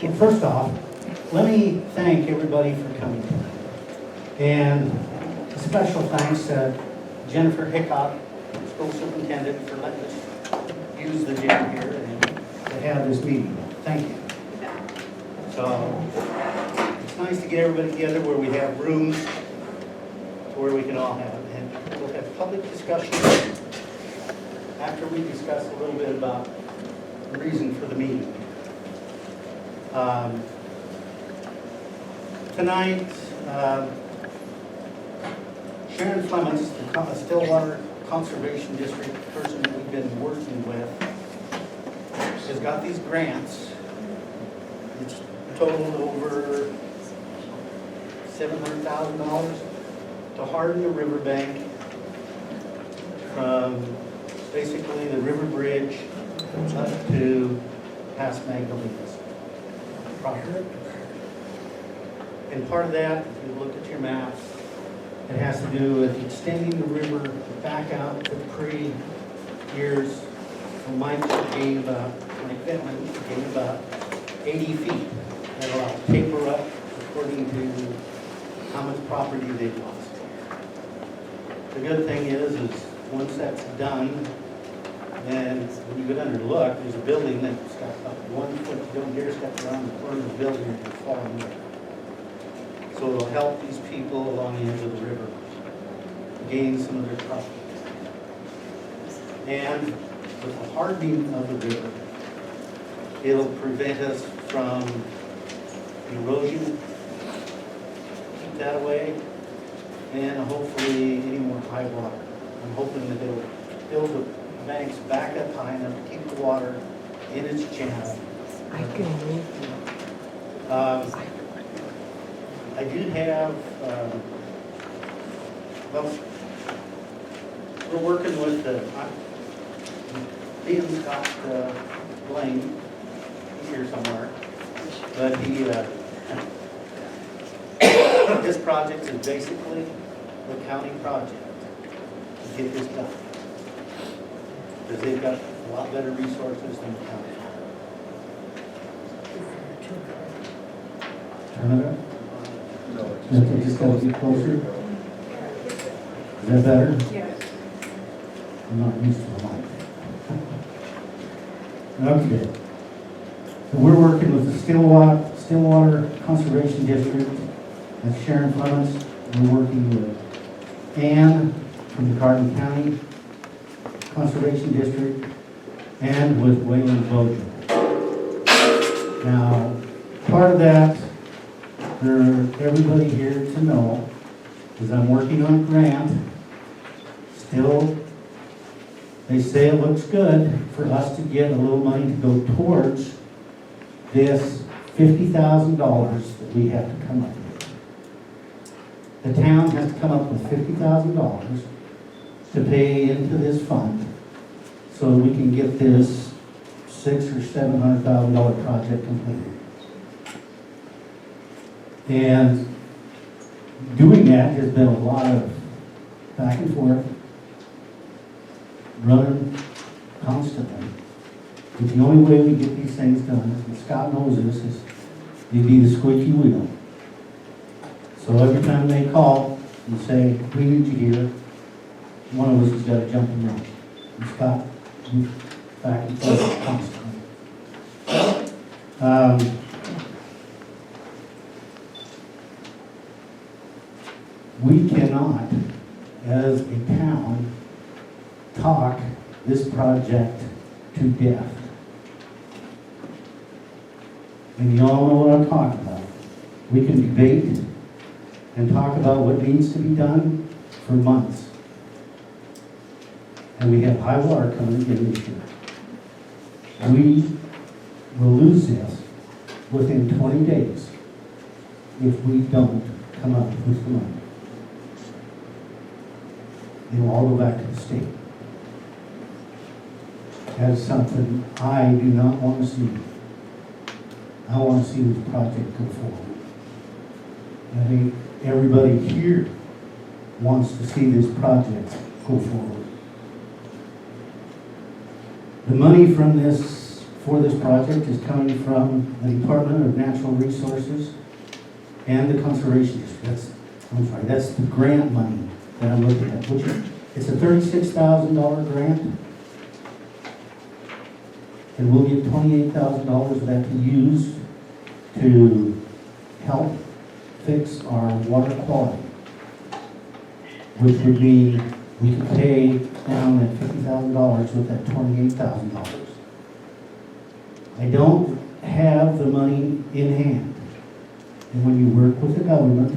Thank you. Well, first off, let me thank everybody for coming tonight. And a special thanks to Jennifer Hickok, school superintendent, for letting us use the gym here and to have this meeting. Thank you. So it's nice to get everybody together where we have rooms where we can all have it. And we'll have public discussion after we discuss a little bit about the reason for the meeting. Tonight, Sharon Clements, the Stillwater Conservation District person that we've been working with, has got these grants. It's totaled over $700,000 to harden the riverbank from basically the river bridge up to past Magdalena's property. And part of that, if you look at your map, it has to do with extending the river back out to pre-years. So Mike gained about, Mike Fentman gained about 80 feet. That'll taper up according to how much property they've lost. The good thing is once that's done, then when you go down and look, there's a building that's got about 1 foot, you don't dare step around the corner of the building or you'll fall in there. So it'll help these people along the edge of the river gain some of their property. And with the hardening of the river, it'll prevent us from erosion, keep that away, and hopefully any more high water. I'm hoping that it'll build the banks back up high enough to keep the water in its channel. I can read. I do have, well, we're working with Ian Scott Blaine, he's here somewhere, but he, this project is basically the county project to get this done. Because they've got a lot better resources than the county. Turn it up. Just gotta get closer. Is that better? Yes. I'm not used to the mic. Okay. So we're working with the Stillwater Conservation District. That's Sharon Clements. We're working with Ann from the Cardin County Conservation District and with Wayland Bojo. Now, part of that for everybody here to know is I'm working on a grant. Still, they say it looks good for us to get a little money to go towards this $50,000 that we have to come up with. The town has to come up with $50,000 to pay into this fund so we can get this $600,000 or $700,000 project completed. And doing that has been a lot of back and forth, running constantly. But the only way we get these things done, and Scott knows this, is you be the squeaky wheel. So every time they call and say, we need you here, one of us has got to jump in there. And Scott, back and forth constantly. We cannot, as a town, talk this project to death. And you all know what I'm talking about. We can debate and talk about what needs to be done for months. And we have high water coming again this year. We will lose this within 20 days if we don't come up with the money. It will all go back to the state. That is something I do not want to see. I want to see this project go forward. I think everybody here wants to see this project go forward. The money from this for this project is coming from the Department of Natural Resources and the Conservation District. That's the grant money that I'm looking at, which it's a $36,000 grant. And we'll get $28,000 of that to use to help fix our water quality, which would be we could pay down that $50,000 with that $28,000. I don't have the money in hand. And when you work with the government,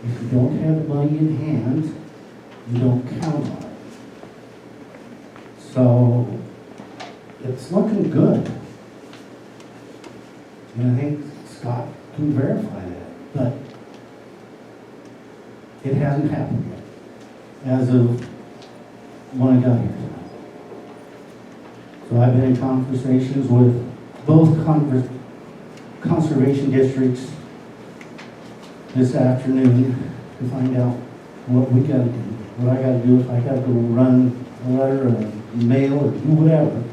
if you don't have the money in hand, you don't count on it. So it's looking good. And I think Scott can verify that, but it hasn't happened yet as of when I got here tonight. So I've been in conversations with both conservation districts this afternoon to find out what we gotta do, what I gotta do. If I gotta go run a letter or a mail or do whatever,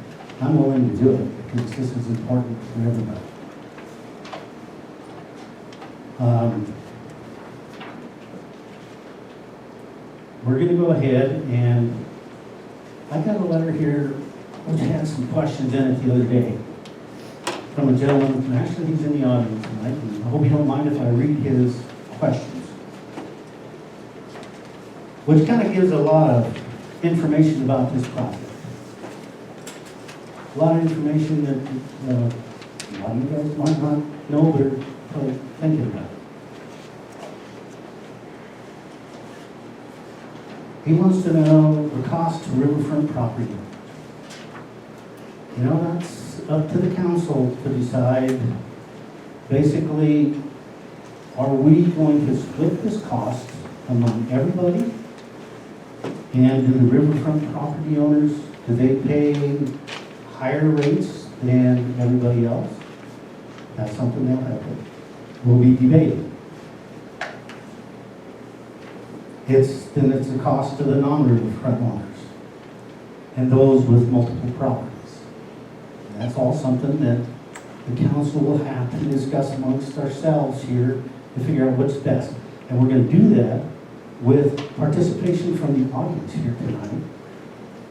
I'm willing to do it because this is important for everybody. We're going to go ahead, and I got a letter here which had some questions in it the other day from a gentleman, and actually he's in the audience tonight, and I hope you don't mind if I read his questions, which kind of gives a lot of information about this project. A lot of information that a lot of you guys might not know, but are probably thinking about it. He wants to know the cost to riverfront property. You know, that's up to the council to decide. Basically, are we going to split this cost among everybody? And do the riverfront property owners, do they pay higher rates than everybody else? That's something we'll be debating. It's the cost to the non-riverfront owners and those with multiple properties. And that's all something that the council will have to discuss amongst ourselves here to figure out what's best. And we're going to do that with participation from the audience here tonight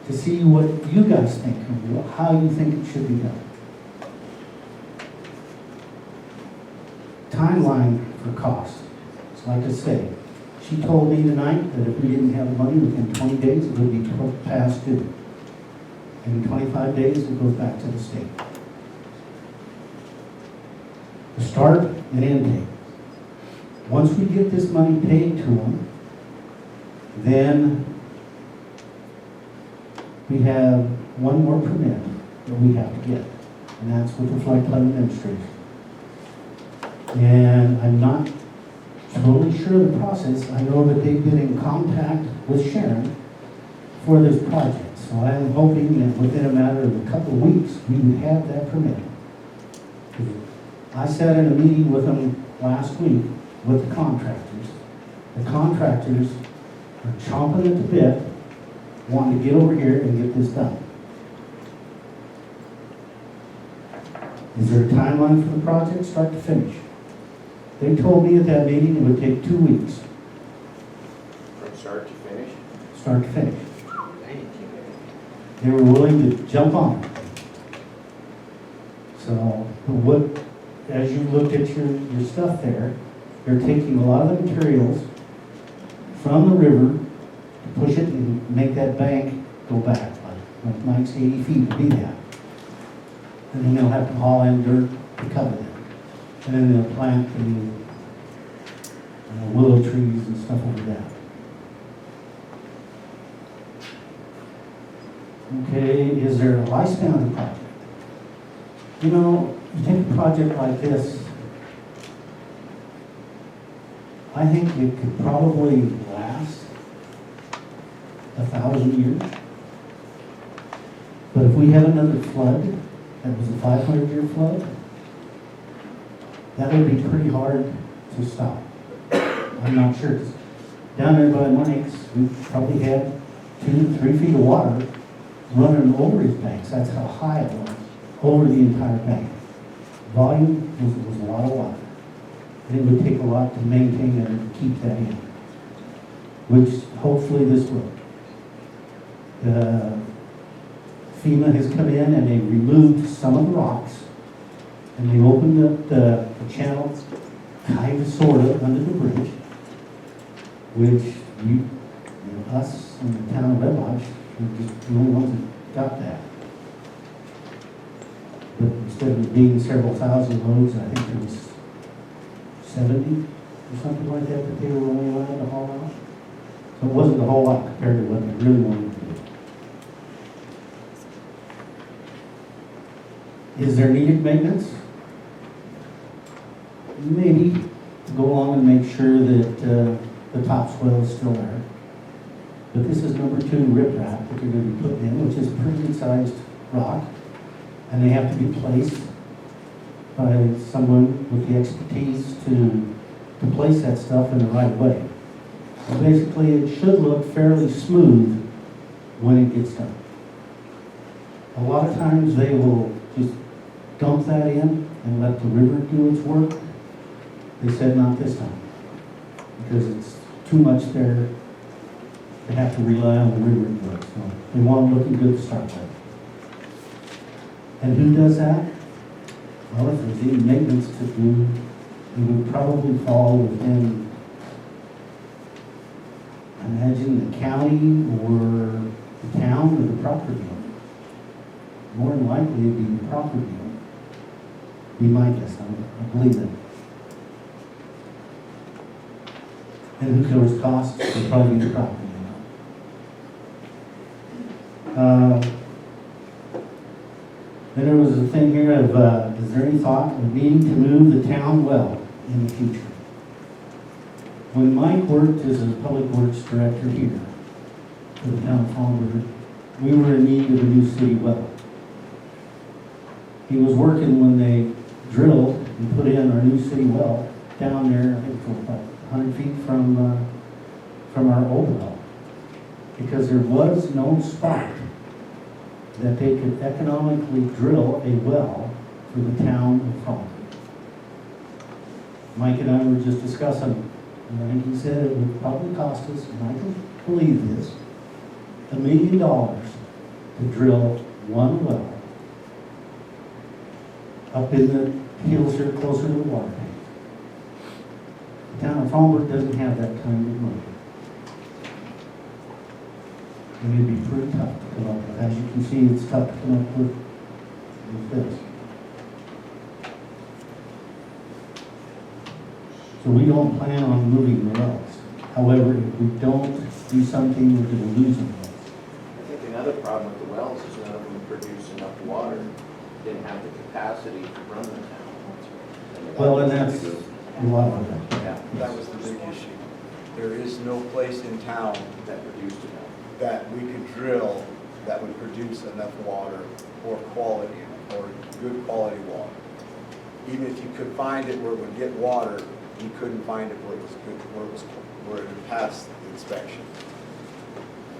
to see what you guys think and how you think it should be done. Timeline for cost. So like I say, she told me tonight that if we didn't have the money within 20 days, it would be past due. And in 25 days, it goes back to the state. The start and end date. Once we get this money paid to them, then we have one more permit that we have to get, and that's with the floodplain administration. And I'm not totally sure of the process. I know that they've been in contact with Sharon for this project, so I'm hoping that within a matter of a couple of weeks, we would have that permit. I sat in a meeting with them last week with the contractors. The contractors are chomping at the bit, wanting to get over here and get this done. Is there a timeline for the project, start to finish? They told me at that meeting it would take 2 weeks. From start to finish? Start to finish. They were willing to jump on it. So, as you looked at your stuff there, they're taking a lot of the materials from the river to push it and make that bank go back, like 90, 80 feet to be that. And then they'll have to haul in dirt to cover that. And then they'll plant the willow trees and stuff over that. Okay, is there a lifespan of the project? You know, you take a project like this, I think it could probably last 1,000 years. But if we have another flood, that was a 500-year flood, that would be pretty hard to stop. I'm not sure. Down there by Mike's, we probably had 2 to 3 feet of water running over his banks. That's how high it was. over the entire bank. Volume was a lot of water. And it would take a lot to maintain and keep that in, which hopefully this will. FEMA has come in and they removed some of the rocks and they opened up the channels, kind of, sort of, under the bridge, which us and the town of Red Lodge were just the only ones that got that. But instead of it being several thousand loads, I think it was 70 or something like that they were only allowed to haul out. So it wasn't a whole lot compared to what they really wanted to do. Is there needed maintenance? Maybe to go along and make sure that the topsoil is still there. But this is number 2 riprap that they're going to be putting in, which is a pretty good sized rock. And they have to be placed by someone with the expertise to place that stuff in the right way. So basically, it should look fairly smooth when it gets done. A lot of times they will just dump that in and let the river do its work. They said not this time, because it's too much there. They have to rely on the river to work. So they want them looking good to start with. And who does that? Well, if there's any maintenance to do, it would probably fall within, I imagine, the county or the town or the property owner. More than likely, it'd be the property owner. Be my guess. I believe that. And who covers costs? It'd probably be the property owner. Then there was a thing here of, is there any thought of needing to move the town well in the future? When Mike worked as a public works director here for the town of Fallbird, we were in need of a new city well. He was working when they drilled and put in our new city well down there, I think for about 100 feet from our old well, because there was no spot that they could economically drill a well for the town of Fallbird. Mike and I were just discussing, and I think he said it would probably cost us, and I can believe this, $1 million to drill one well up in the hills here closer to the water tank. The town of Fallbird doesn't have that kind of money. And it'd be pretty tough to come up with. As you can see, it's tough to come up with this. So we don't plan on moving the wells. However, if we don't do something, we're going to lose them. I think another problem with the wells is none of them produce enough water. Didn't have the capacity to run the town. Well, and that's a lot of it. Yeah, that was the big issue. There is no place in town That produced enough. that we could drill that would produce enough water or quality, or good quality water. Even if you could find it where it would get water, you couldn't find it where it was good, where it would pass the inspection.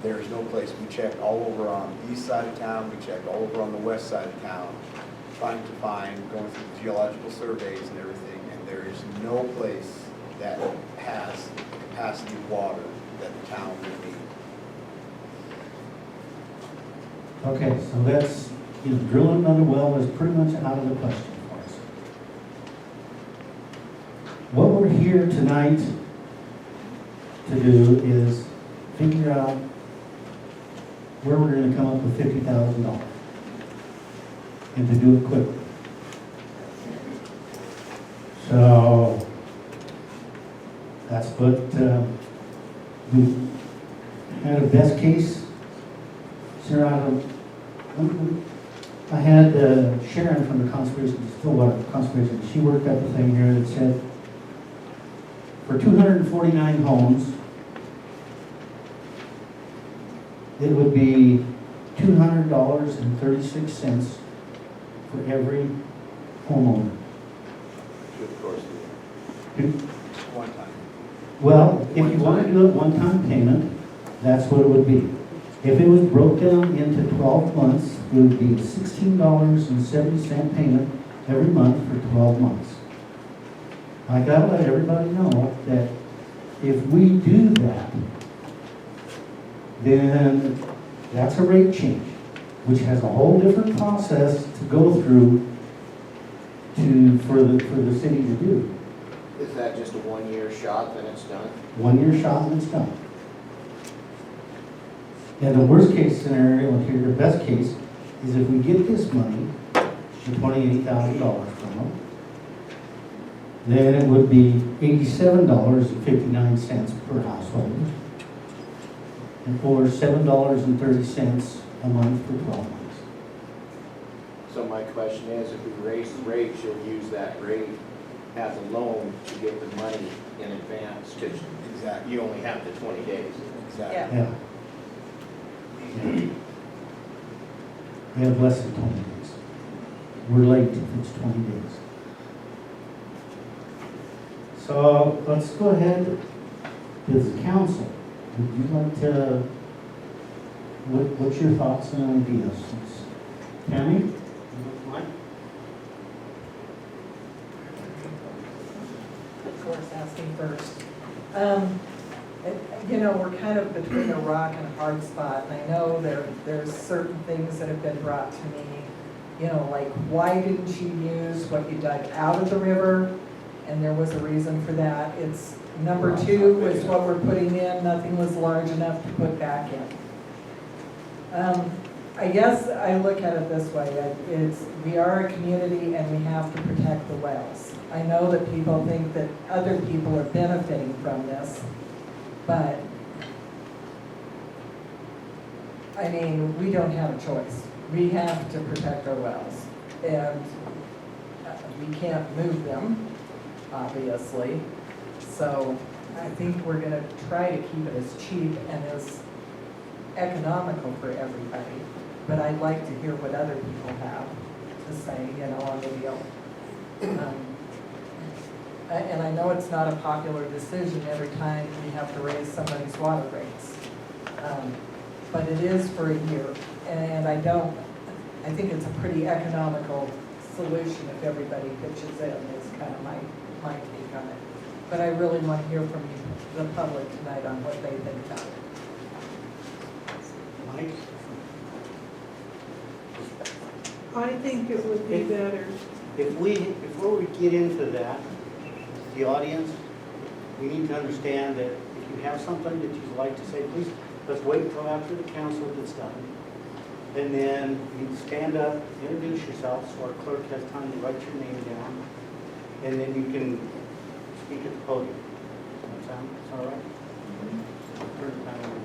There is no place. We checked all over on the east side of town, we checked all over on the west side of town, trying to find, going through the geological surveys and everything, and there is no place that has the capacity of water that the town would need. Okay, so that's, drilling another well is pretty much out of the question for us. What we're here tonight to do is figure out where we're going to come up with $50,000 and to do it quickly. So that's what we had a best case. I had Sharon from the Stillwater Conservation. She worked up a thing here that said for 249 homes, it would be $200.36 for every homeowner. Through the course of the year. One time. Well, if you want to do it one-time payment, that's what it would be. If it was broke down into 12 months, it would be $16.70 payment every month for 12 months. I gotta let everybody know that if we do that, then that's a rate change, which has a whole different process to go through for the city to do. Is that just a one-year shot, then it's done? 1 year shot and it's done. And the worst case scenario, and here the best case, is if we get this money, the $28,000 from them, then it would be $87.59 per household, or $7.30 a month for 12 months. So my question is, if we raise the rate, you'll use that rate as a loan to get the money in advance, because Exactly. you only have the 20 days. Exactly. Yeah. Yeah. We have less than 20 days. We're late if it's 20 days. So let's go ahead to the council. Would you like to, what's your thoughts and ideas? Tammy? Of course, asking first. You know, we're kind of between a rock and a hard spot, and I know there's certain things that have been brought to me, you know, like, why didn't you use what you dug out of the river? And there was a reason for that. It's, number two is what we're putting in, nothing was large enough to put back in. I guess I look at it this way, we are a community and we have to protect the wells. I know that people think that other people are benefiting from this, but, I mean, we don't have a choice. We have to protect our wells, and we can't move them, obviously. So I think we're gonna try to keep it as cheap and as economical for everybody. But I'd like to hear what other people have to say, you know, on the deal. And I know it's not a popular decision every time we have to raise somebody's water rates. But it is for a year, and I think it's a pretty economical solution if everybody pitches in, is kind of my take on it. But I really want to hear from the public tonight on what they think about it. Mike? I think it would be better. Before we get into that, the audience, we need to understand that if you have something that you'd like to say, please, let's wait until after the council gets done. And then you stand up, introduce yourself, so our clerk has time to write your name down. And then you can speak at the podium. Does that sound all right? Turn it back on.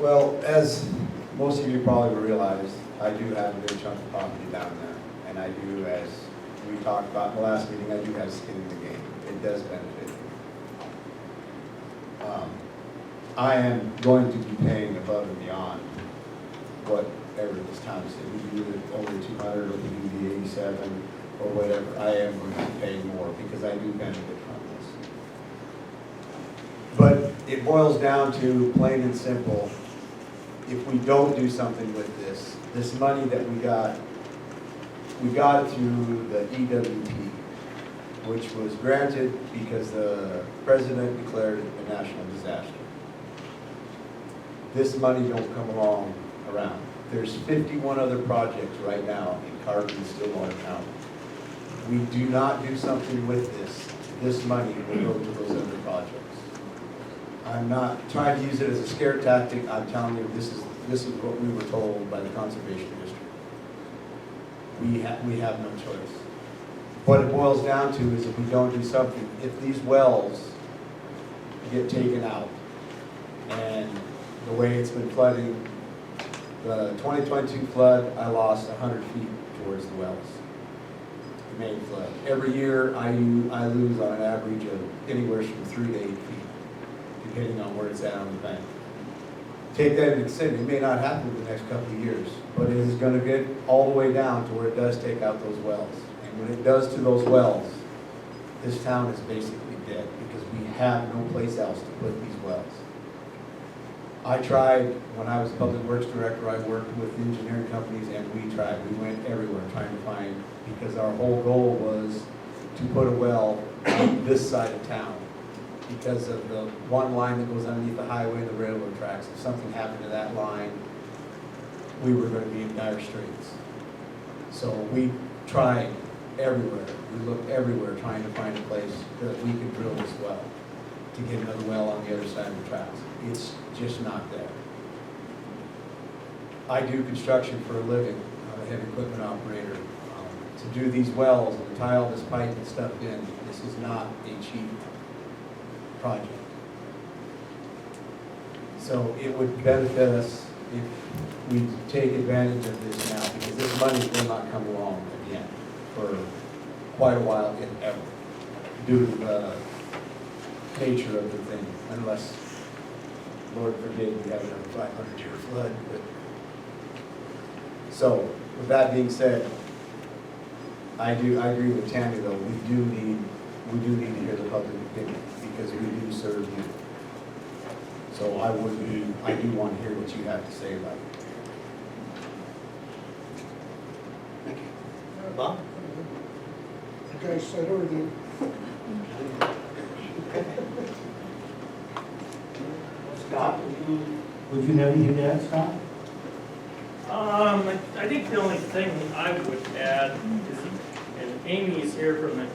Well, as most of you probably realize, I do have a good chunk of property down there. And I do, as we talked about in the last meeting, I do have skin in the game. It does benefit me. I am going to be paying above and beyond whatever this town said. We do it over 200, or we do the 87, or whatever. I am going to be paying more because I do benefit from this. But it boils down to, plain and simple, if we don't do something with this money that we got it through the EWP, which was granted because the president declared it a national disaster. This money don't come along around. There's 51 other projects right now in Carter and Stillwater County. We do not do something with this money will go to those other projects. I'm not trying to use it as a scare tactic. I'm telling you, this is what we were told by the Conservation District. We have no choice. What it boils down to is if we don't do something, if these wells get taken out, and the way it's been flooding, the 2022 flood, I lost 100 feet towards the wells. The main flood. Every year I lose on an average of anywhere from 3 to 8 feet, depending on where it's at on the bank. Take that into consideration. It may not happen in the next couple of years, but it is going to get all the way down to where it does take out those wells. And when it does to those wells, this town is basically dead because we have no place else to put these wells. I tried, when I was public works director, I worked with engineering companies and we tried, we went everywhere trying to find, because our whole goal was to put a well on this side of town. Because of the one line that goes underneath the highway, the railroad tracks, if something happened to that line, we were gonna be in dire straits. So we tried everywhere, we looked everywhere trying to find a place that we could drill this well, to get another well on the other side of the tracks. It's just not there. I do construction for a living, I'm a heavy equipment operator. To do these wells and to tie all this pipe and stuff in, this is not a cheap project. So it would benefit us if we take advantage of this now, because this money will not come along again for quite a while, if ever, due to the nature of the thing, unless, Lord forbid, we have another 500-year flood. But so, with that being said, I agree with Tammy though, we do need to hear the public opinion, because we do serve you. So I do want to hear what you have to say about it. Thank you. Bob? You guys said everything. Scott, would you have anything to add, Scott? I think the only thing I would add is, and Amy's here from the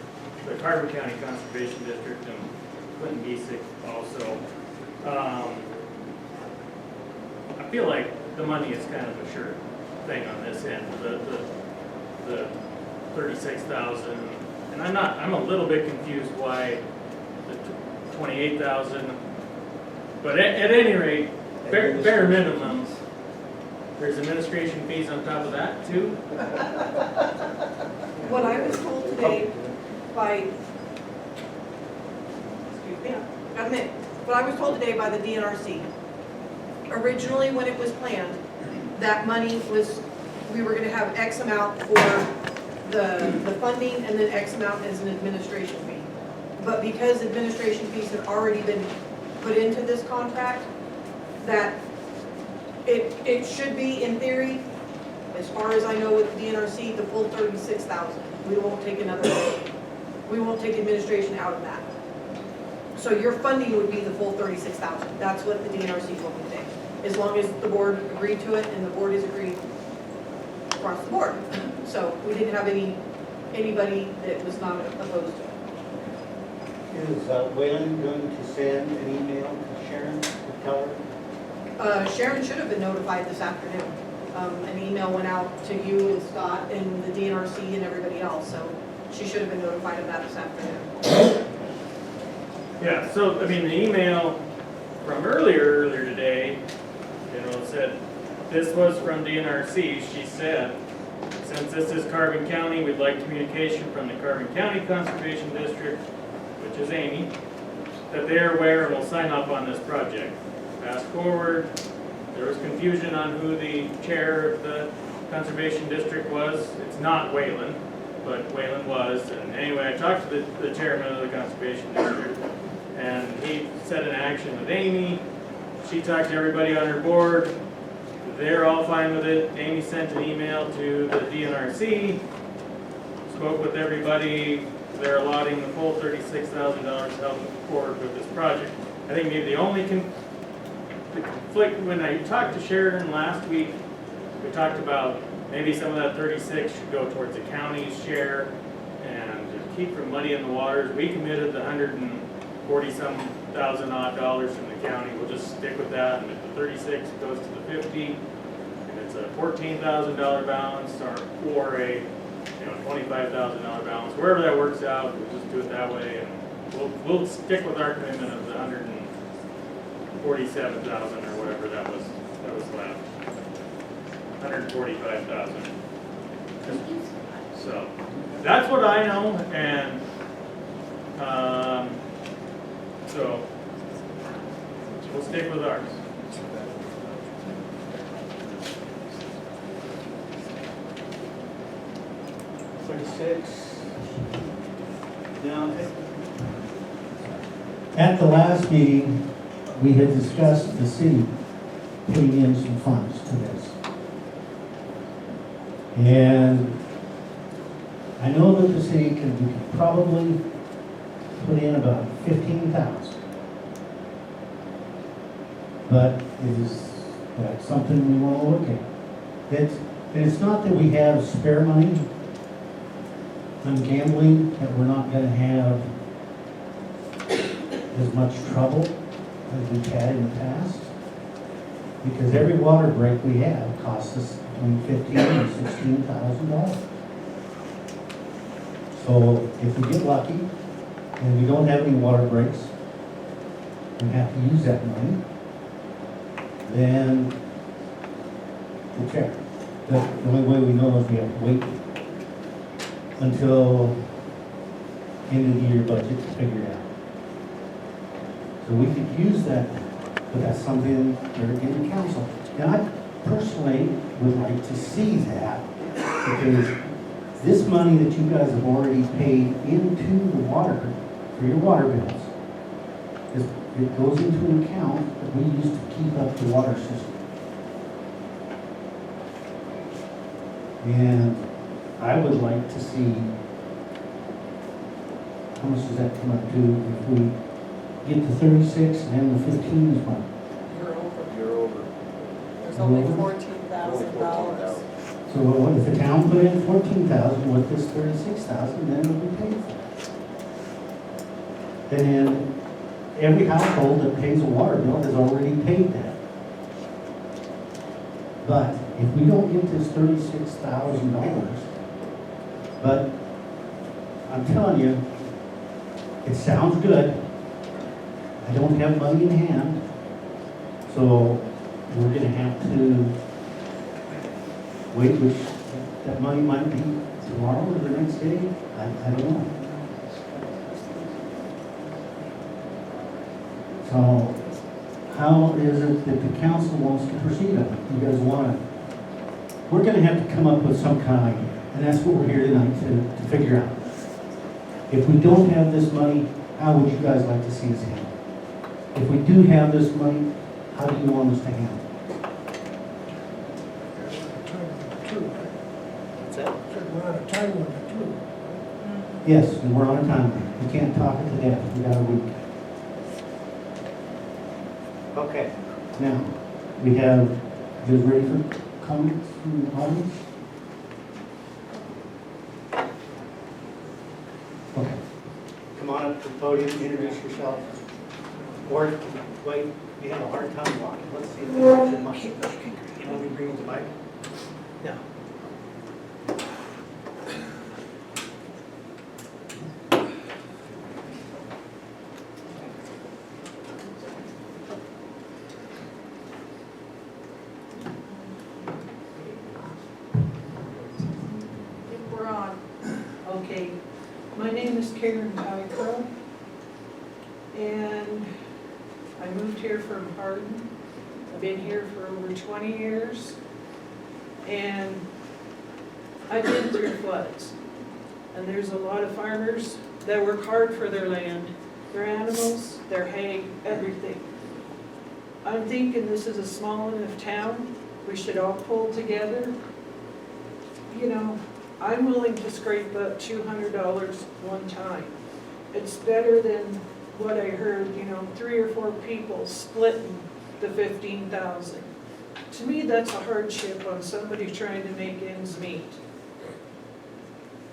Carbon County Conservation District, and Clinton Besick also. I feel like the money is kind of a sure thing on this end, the 36,000, and I'm a little bit confused why the 28,000, but at any rate, bare minimum, there's administration fees on top of that too? What I was told today by, excuse me, got a minute. What I was told today by the DNRC, originally when it was planned, that money was, we were gonna have X amount for the funding and then X amount as an administration fee. But because administration fees had already been put into this contract, that it should be, in theory, as far as I know with the DNRC, the full 36,000. We won't take we won't take administration out of that. So your funding would be the full 36,000. That's what the DNRC told me today. As long as the board agreed to it, and the board is agreed across the board. So we didn't have anybody that was not opposed to it. Is Wayland going to send an email to Sharon to tell her? Sharon should have been notified this afternoon. An email went out to you and Scott and the DNRC and everybody else, so she should have been notified of that this afternoon. Yeah, so, I mean, the email from earlier today, said, this was from DNRC. She said, since this is Carbon County, we'd like communication from the Carbon County Conservation District, which is Amy, that they are aware and will sign up on this project. Fast forward, there was confusion on who the chair of the Conservation District was. It's not Wayland, but Wayland was. And anyway, I talked to the chairman of the Conservation District, and he set an action with Amy. She talked to everybody on her board. They're all fine with it. Amy sent an email to the DNRC, spoke with everybody. They're allotting the full $36,000 to help forward with this project. I think maybe the only conflict, when I talked to Sheridan last week, we talked about maybe some of that 36 should go towards the county's share, and to keep from muddying the waters, we committed the $140-some thousand odd dollars from the county. We'll just stick with that, and if the 36 goes to the 50, and it's a $14,000 balance or a $25,000 balance, wherever that works out, we'll just do it that way, and we'll stick with our commitment of the 147,000 or whatever that was left. 145,000. So that's what I know, and so we'll stick with ours. Now, at the last meeting, we had discussed the city putting in some funds to this. And I know that the city we could probably put in about 15,000. But is that something we want to look at? And it's not that we have spare money on gambling, that we're not gonna have as much trouble as we've had in the past. Because every water break we have costs us between $15,000 and $16,000. So if we get lucky and we don't have any water breaks and have to use that money, then we'll check. The only way we know is we have to wait until end of the year budget to figure it out. So we could use that, but that's something they're getting council. And I personally would like to see that, because this money that you guys have already paid into the water, for your water bills, it goes into an account that we use to keep up the water system. And I would like to see, how much does that come up to if we get the 36 and the 15 is one? You're over. You're over. There's only $14,000. So what if the town put in 14,000 with this 36,000, then it'll be paid for. And then every household that pays a water bill has already paid that. But if we don't get this $36,000, but I'm telling you, it sounds good. I don't have money in hand, so we're gonna have to wait, which that money might be tomorrow or the next day. I don't know. So how is it that the council wants to proceed on it? You guys want to, we're going to have to come up with some kind of idea, and that's what we're here tonight to figure out. If we don't have this money, how would you guys like to see us handle it? If we do have this money, how do you want us to handle it? What's that? Said we're on a time limit too. Yes, and we're on a time limit. We can't talk it to death. We got a week. Okay, now, we have, you guys ready for comments from the audience? Okay. Come on up to the podium, introduce yourself. Or, wait, you have a hard time walking. Let's see if you can the mic. You want me to bring you the mic? No. We're on. Okay, my name is Karen Tycrow, and I moved here from Hardin. I've been here for over 20 years, and I've been through floods. And there's a lot of farmers that work hard for their land, their animals, their hay, everything. I'm thinking this is a small enough town, we should all pull together. You know, I'm willing to scrape up $200 one time. It's better than what I heard, 3 or 4 people splitting the 15,000. To me, that's a hardship on somebody trying to make ends meet.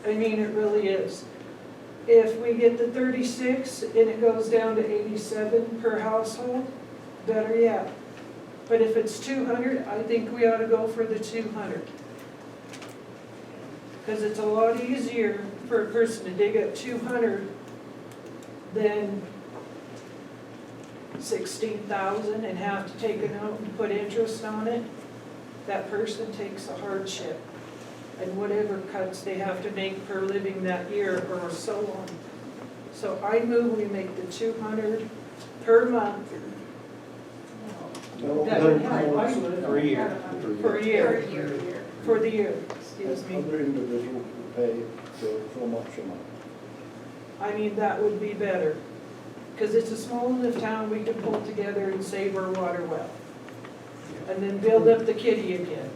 I mean, it really is. If we get the 36 and it goes down to 87 per household, better yet. But if it's 200, I think we ought to go for the 200. Because it's a lot easier for a person to dig up 200 than 16,000 and have to take a note and put interest on it. That person takes a hardship, and whatever cuts they have to make per living that year or so on. So I move we make the 200 per month. For a year. For a year. For the year, excuse me. Other individuals would pay so much a month. I mean, that would be better. Because it's a small enough town, we could pull together and save our water well. and then build up the kitty again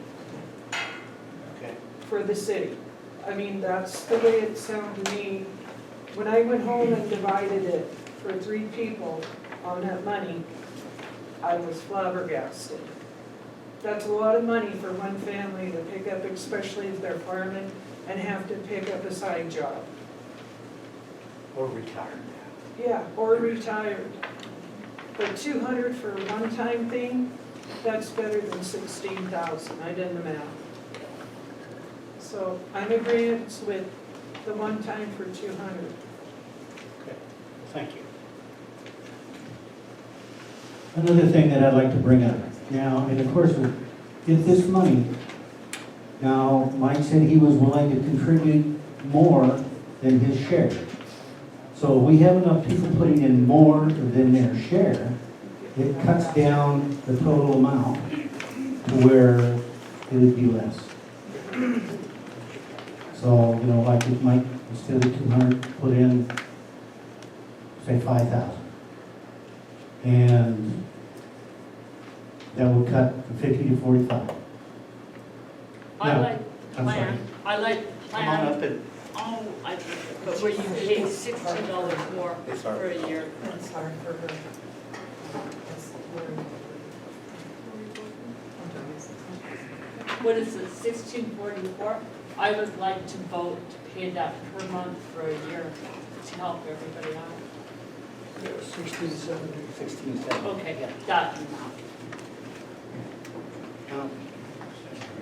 Okay. for the city. I mean, that's the way it sounded to me. When I went home and divided it for 3 people on that money, I was flabbergasted. That's a lot of money for one family to pick up, especially if they're farming and have to pick up a side job. Or retired. Yeah, or retired. But 200 for a one-time thing, that's better than 16,000. I did the math. So I'm agreeing with the one-time for 200. Okay, thank you. Another thing that I'd like to bring up now, and of course, if this money, now, Mike said he was willing to contribute more than his share. So if we have enough people putting in more than their share, it cuts down the total amount to where it would be less. So, you know, like if Mike, instead of 200, put in, say, 5,000. And that would cut from 50 to 45. I No, like I'm sorry. plan, I like Come on up plan, and, but where you pay $16 more It's hard. for a year. It's hard for her. What is it, $16.44? I would like to vote to pay that per month for a year to help everybody out. 1670. 16.7. Okay, that amount.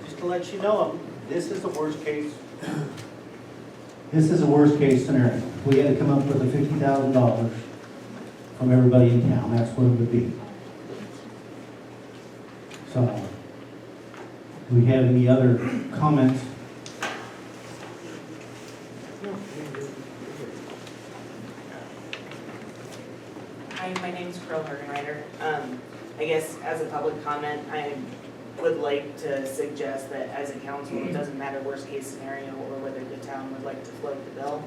Just to let you know, this is the worst case. This is a worst case scenario. We had to come up with a $50,000 from everybody in town. That's what it would be. So, do we have any other comments? Hi, my name's Carol Hergenreiter. I guess as a public comment, I would like to suggest that as a council, it doesn't matter worst case scenario or whether the town would like to float the bill.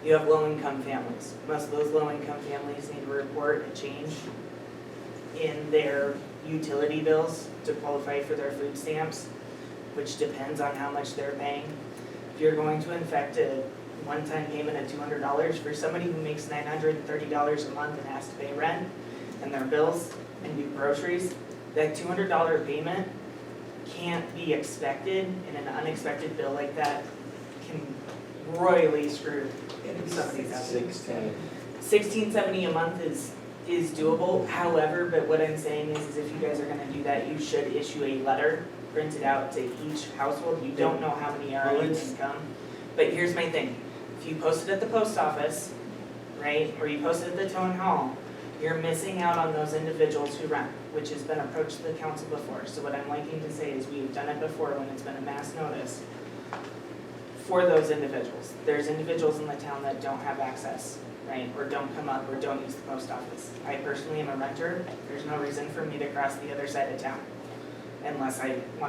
You have low-income families. Most of those low-income families need to report a change in their utility bills to qualify for their food stamps, which depends on how much they're paying. If you're going to infect a one-time payment of $200 for somebody who makes $930 a month and has to pay rent and their bills and do groceries, that $200 payment can't be expected, and an unexpected bill like that can royally screw somebody's out. 1670 a month is doable. However, but what I'm saying is if you guys are gonna do that, you should issue a letter printed out to each household. You don't know how many are in income. But here's my thing. If you post it at the post office, right, or you post it at the town hall, you're missing out on those individuals who rent, which has been approached to the council before. So what I'm liking to say is we've done it before when it's been a mass notice for those individuals. There's individuals in the town that don't have access, right, or don't come up or don't use the post office. I personally am a renter. There's no reason for me to cross the other side of town unless I want to